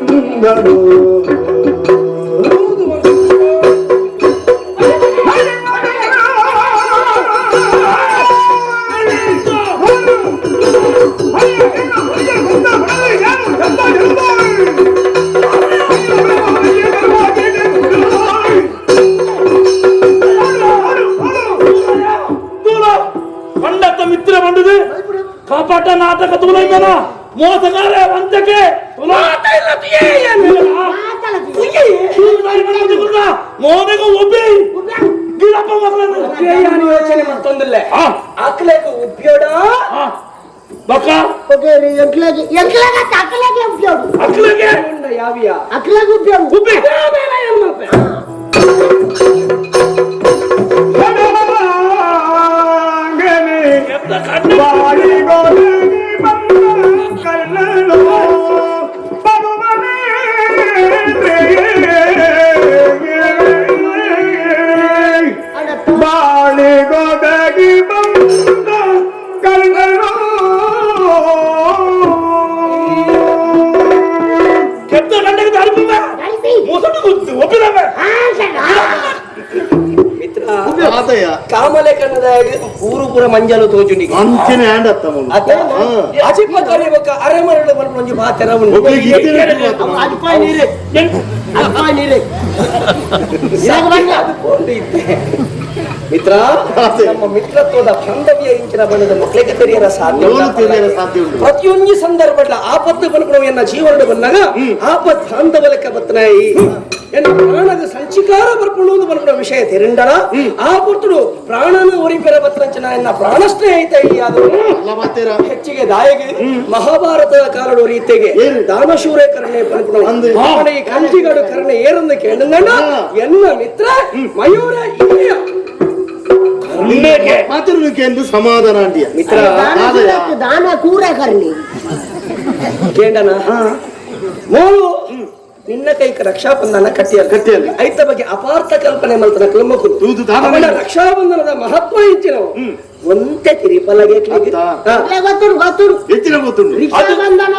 ಮಿತ್ರ ಬಂದಿದೆ ಕಾಪಾಟ ನಾಟಕ ತುಲೈಮನ ಮೋಸಗಾರ ವಂಚಕೆ ಮೋನೆಗೂ ಒಬ್ಬಿ ಗಿಡಪ್ಪ ಮಕ್ಕಳನ್ನು ಯೋಚನೆ ಮತ್ತೊಂದಿಲ್ಲ ಅಕ್ಲೆಗೆ ಉಪ್ಯೋಡ ಬಕ್ಕ ಅಕ್ಲಿಗೆ ಯಾವಿಯ ಉಬ್ಬಿ ಬಾಳಿಗೊದಗಿ ಬಂದ ಕರ್ಣನು ಕೆತ್ತ ಗಂಟೆಗೆ ಅರ್ಪಿಲ್ಲ ಮುಸುಡು ಗುದ್ದು ಒಬ್ಬಿರವ ಮಿತ್ರ ಆತಯ್ಯ ಕಾಮಲೆ ಕನ್ನದಾಗ ಊರು ಪೂರ ಮಂಜಲು ತೋಜುಂಡಿಗೆ ಅಂಚಿನ ಹ್ಯಾಂಡ್ ಅತ್ತಮ್ಮ ಅಜಿಪ್ಪತ್ತೋರಿ ಬೊಕ್ಕ ಅರೆಮರಳು ಬರ್ಕೊಂಡು ಒಂಜಿ ಬಾತೆರ ಉಂಟು ಮಿತ್ರ ನಮ್ಮ ಮಿತ್ರತ್ವದ ಬಾಂಧವ್ಯ ಇಂಚಿನ ಬಣ್ಣದ ಮಕ್ಕಳಿಗೆ ತೆರೆಯರ ಸಾಧ್ಯ ಪ್ರತಿಯೊಂದು ಸಂದರ್ಭದ ಆಪತ್ತು ಬಲ್ಕೊಂಡು ಎನ್ನ ಜೀವನ ಬಂದಾಗ ಆಪತ್ ಬಾಂಧವಲಕ್ಕೆ ಬತ್ತನಾಯಿ ಎನ್ನ ಪ್ರಾಣದ ಸಂಚಿಕಾರ ಬರ್ಕೊಂಡು ಬಲ್ಕೊಂಡ ವಿಷಯ ತೆರಿಂಡರ ಆಪತ್ತುಡು ಪ್ರಾಣನ ಒರಿಪೆರ ಬತ್ತಂಚನ ಎನ್ನ ಪ್ರಾಣ ಸ್ನೇಹಿತ ಇಲ್ಲಿಯಾದರು ಹೆಚ್ಚಿಗೆ ದಾಯಗೆ ಮಹಾಭಾರತದ ಕಾಲದ ರೀತಿಗೆ ದಾನಶೂರೆ ಕರ್ಣೆ ಪಲ್ಕೊಂಡು ಅವನಿಗೆ ಕಂಚಿಗಡು ಕರ್ಣೆ ಏರಂದು ಕೇಳಿದಂಡ ಎನ್ನ ಮಿತ್ರ ಮಯೂರ ಇಲ್ಲಿಯ ಮಾತಿರುವಿಕೆಂದು ಸಮಾಧಾನ ಅಂಡಿಯ ಮಿತ್ರ ದಾನ ಕೂರ ಕರ್ಣಿ ಕೇಂಡನ ಮೂರು ನಿನ್ನ ಕೈಕ ರಕ್ಷಾಬಂಧನ ಕಟ್ಟಿಯಲ್ಲಿ ಐತ ಬಗ್ಗೆ ಅಪಾರ್ಥ ಕಲ್ಪನೆ ಮಲ್ತನ ಅವನ ರಕ್ಷಾಬಂಧನದ ಮಹತ್ವ ಹೆಚ್ಚಿನವು ಒಂದೇ ತಿರಿಪಲಗೆ ಗೊತ್ತುಡು ಹೆಚ್ಚಿನ ಗೊತ್ತುಂಟು ರಕ್ಷಾಬಂಧನ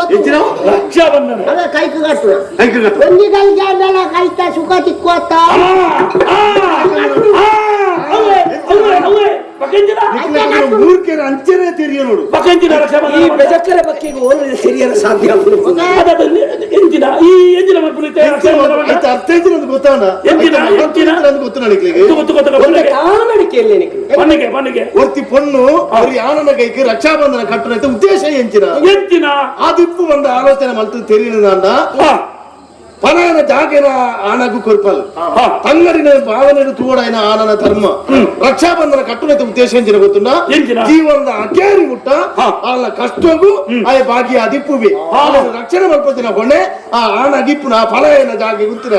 ಹೆಚ್ಚಿನ ರಕ್ಷಾಬಂಧನ ಕೈಕು ಕಟ್ಟು ಒಂದಿಗಲ್ ಜಾಗಲ ಕೈತ ಸುಖ ತಿಕ್ಕೋತ ಮೂರ್ಖರ ಅಂಚನೆ ತೆರಿಯ ನೋಡು ಈ ಬೆಜಕ್ಕರ ಬಕ್ಕಿಗೆ ಹೋಲಿದ ಸರಿಯಾದ ಸಾಧ್ಯ ಈ ಎಂಜಿನ ಅರ್ಥ ಹೆಚ್ಚಿನ ಗೊತ್ತಾಣ ಗೊತ್ತು ನನಗೆ ಬನ್ನಿಗೆ ಒರ್ತಿ ಪೊಣ್ಣು ಅವ್ರ ಯಾನನ ಕೈಗೆ ರಕ್ಷಾಬಂಧನ ಕಟ್ಟುನ ಉದ್ದೇಶ ಎಂಚಿನ ಆ ದಿಪ್ಪು ಬಂದ ಆಲೋಚನೆ ಮಲ್ತು ತೆರಿಯದ ಪಲಾಯನ ಜಾಗೇನ ಆನಗು ಕೊರ್ಪಲ್ ತಂಗಡಿನ ಭಾವನೆ ತೂಡಾಯನ ಆನನ ಧರ್ಮ ರಕ್ಷಾಬಂಧನ ಕಟ್ಟುನೈತ ಉದ್ದೇಶ ಎಂಜಿನ ಗೊತ್ತುಂಡ ಜೀವನದ ಅಕೇರಿ ಮುಟ್ಟ ಆನ ಕಷ್ಟಗೂ ಆಯ ಭಾಗ್ಯ ಅದಿಪ್ಪುವಿ ರಕ್ಷಣೆ ಮಲ್ಪತ್ತಿನ ಹೊಣೆ ಆ ಆನ ಗಿಪ್ಪುನ ಪಲಾಯನ ಜಾಗೆ ಗುಂತಿನ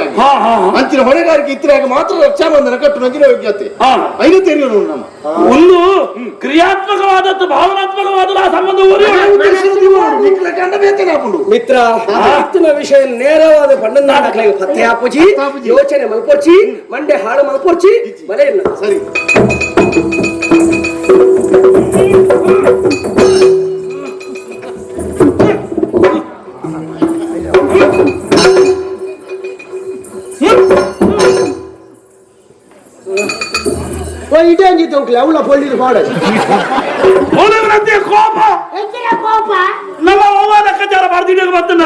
ಅಂಚಿನ ಹೊಣೆಗಾರಿಕೆ ಇತ್ತರಾಗ ಮಾತ್ರ ರಕ್ಷಾಬಂಧನ ಕಟ್ಟುನಂಚಿನ ಯೋಗ್ಯತೆ ಐದು ತೆರೆಯೋಣ ನಮ್ಮ ಒಂದು ಕ್ರಿಯಾತ್ಮಕವಾದದ್ದು ಭಾವನಾತ್ಮಕವಾದ ಸಂಬಂಧ ಮಿತ್ರ ವಿಷಯ ನೇರವಾದ ಪಂಡನಾಡಕ್ಲಾಗ ಪತ್ತೆ ಹಾಪುಜಿ ಯೋಚನೆ ಮಲ್ಪೊಚ್ಚಿ ಮಂಡೆ ಹಾಳು ಮಲ್ಪೊಚ್ಚಿ ಬಲೆ ಇಲ್ಲ ಸರಿ ಇಡಂಗಿತ್ತು ಅವಳ ಪೊಳ್ಳಿದು ಪಾಡ ಕೋಪ ನಮ್ಮ ಲೆಕ್ಕಾಚಾರ ಬರ್ತಿದ್ದ ಬರ್ತನ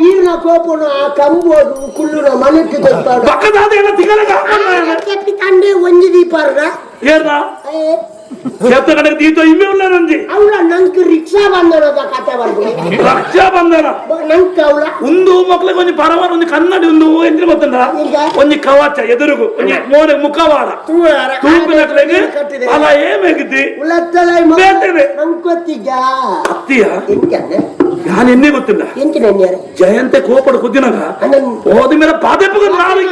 ಈರ್ನ ಕೋಪನು ಆ ಕಂಬೋದು ಕುಳ್ಳುನ ಮನಕ್ಕೆ ಗೊತ್ತಾಡ ಪಕ್ಕದಾದ ಎಲ್ಲ ತಿಗಲಗ ತಂಡೆ ಒಂಜಿ ದೀಪಾರ್ಗ ಏರ್ನ ಕೆತ್ತ ಕಡೆ ದೀತ ಇಮ್ಮೆ ಉಲ್ಲ ನಂಜಿ ಅವಳ ನಂಗೆ ರಿಕ್ಷ ಬಂಧನದ ಕಥೆ ಬಂದು ರಕ್ಷಾ ಬಂಧನ ನಂಗೆ ಅವಳ ಒಂದು ಮಕ್ಳಿಗೆ ಒಂದು ಪರವಾರ ಒಂದು ಕನ್ನಡಿ ಒಂದು ಎಂತ ಗೊತ್ತಂಡ ಒಂದು ಕವಚ ಎದುರುಗು ಒಂದು ಮೋನೆ ಮುಖವಾಡ ತೂಪಿನಕ್ಲೆಗೆ ಅಲ್ಲ ಏಮೇಗಿದ್ದಿ ಉಳತ್ತಲೈ ಬೇಟೆವೆ ನಂಗೆ ಗೊತ್ತಿದ್ದ ಅತ್ತಿಯ ಎಂಕಂದ್ರೆ ನಾನು ಎನ್ನೇ ಗೊತ್ತಿಲ್ಲ ಎಂಕಿನ ಜಯಂತೆ ಕೋಪಡ ಕುದ್ದಿನಾಗ ಹೋದ ಮೇಲೆ ಪಾದೆಪ್ಪಗ ನಾನು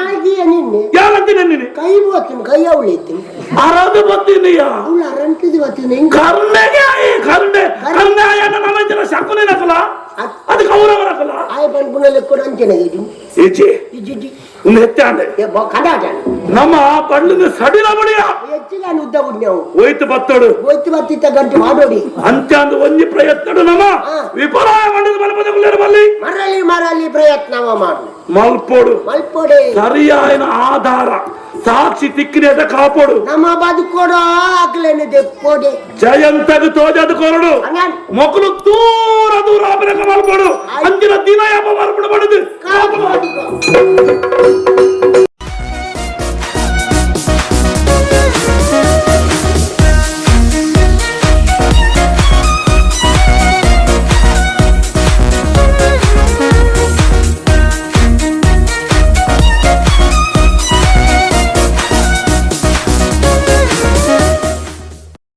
ನಿನ್ನೆ ಯಾರಂತೀನಿ ನೀನು ಕೈ ಬೋತೀನಿ ಕೈ ಅವಳು ಇತ್ತೀನಿ ಅರಾದು ಬತ್ತೀನಿಯ ಅವಳು ಅರಂಟಿದ್ ಗೊತ್ತೀನಿ ಕರ್ಣೆಗೆ ಕರ್ಣೆ ಕರ್ಣೆ ಆಯನ ನಮ್ಮ ಜನ ಶಕುನೇ ನಕಲ ಅದು ಕೌರವ ನಕಲ ಆಯ ಪಂಪುನಲ್ಲಿ ಕೂಡ ಅಂಚೆನಾಗಿದ್ದೀನಿ ಈಚೆ ಇಜ್ಜಿಜ್ಜಿ ಒಂದು ಹೆಚ್ಚೆ ಅಂದೆ ಕಡಾಟ ನಮ್ಮ ಪಂಡಿನ ಸಡಿಲ ಬಡಿಯ ಹೆಚ್ಚಿಗೆ ಉದ್ದ ಬಿಡ್ ನಾವು ಹೋಯ್ತು ಬತ್ತೋಡು ಹೋಯ್ತು ಬರ್ತಿತ್ತ ಗಂಟು ಮಾಡೋಡಿ ಅಂತ್ಯ ಅಂದು ಒಂಜಿ ಪ್ರಯತ್ನಡು ನಮ್ಮ ವಿಫಲಾಯ ಮಂಡದ ಮಲಪದ ಕುಳ್ಳೇರ ಬಲ್ಲಿ ಮರಳಿ ಪ್ರಯತ್ನವ ಮಾಡು ಮಲ್ಪೋಡು ಮಲ್ಪೊಡೆ ಸರಿಯಾದ ಆಧಾರ ಸಾಕ್ಷಿ ತಿಕ್ಕಿನ ಕಾಪೋಡು ನಮ್ಮ ಬದುಕೋಡೋ ಆಗ್ಲೇನೆ ದೆಪ್ಪೋಡೆ ಜಯಂತಗ ತೋಜದ ಕೊರಡು ಹಂಗಾನ್ ಮಕ್ಕಳು ದೂರ ದೂರ ಮಲ್ಪೋಡು ಅಂದಿನ ದಿನ ಯಾಪ ಮಲ್ಪಡು ಬಡದು ಕಾಪು